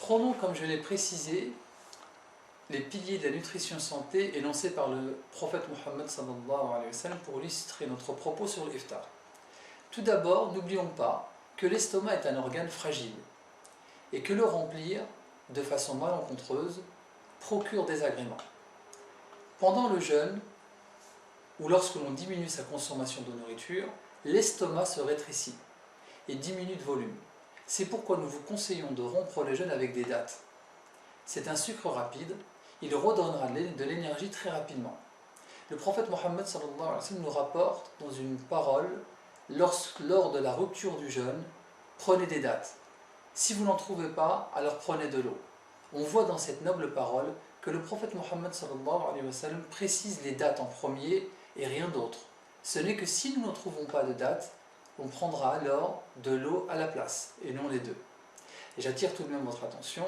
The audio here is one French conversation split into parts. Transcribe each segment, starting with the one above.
Prenons, comme je l'ai précisé, les piliers de la nutrition santé énoncés par le prophète Mohammed sallallahu alayhi wa sallam pour illustrer notre propos sur l'iftar. Tout d'abord, n'oublions pas que l'estomac est un organe fragile et que le remplir de façon malencontreuse procure des agréments. Pendant le jeûne, ou lorsque l'on diminue sa consommation de nourriture, l'estomac se rétrécit et diminue de volume. C'est pourquoi nous vous conseillons de rompre le jeûne avec des dattes. C'est un sucre rapide, il redonnera de l'énergie très rapidement. Le prophète Mohammed sallallahu alayhi wa sallam nous rapporte dans une parole, lors de la rupture du jeûne, prenez des dattes. Si vous n'en trouvez pas, alors prenez de l'eau. On voit dans cette noble parole que le prophète Mohammed sallallahu alayhi wa sallam précise les dates en premier et rien d'autre. Ce n'est que si nous ne trouvons pas de dates, on prendra alors de l'eau à la place, et non les deux. Et j'attire tout de même votre attention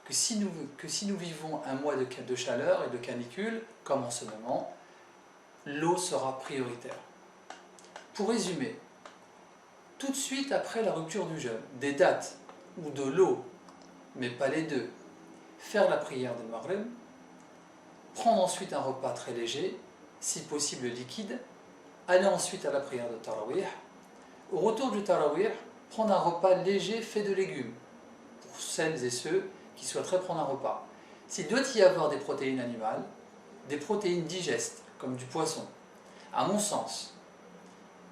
que si nous vivons un mois de chaleur et de canicule, comme en ce moment, l'eau sera prioritaire. Pour résumer, tout de suite après la rupture du jeûne, des dates ou de l'eau, mais pas les deux, faire la prière de Maghrib, prendre ensuite un repas très léger, si possible liquide, aller ensuite à la prière de Tarawih. Au retour du Tarawih, prendre un repas léger fait de légumes, pour celles et ceux qui souhaiteraient prendre un repas. S'il doit y avoir des protéines animales, des protéines digestes, comme du poisson, à mon sens,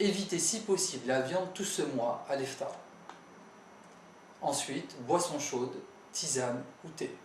évitez si possible la viande tout ce mois à l'iftar. Ensuite, boisson chaude, tisane ou thé.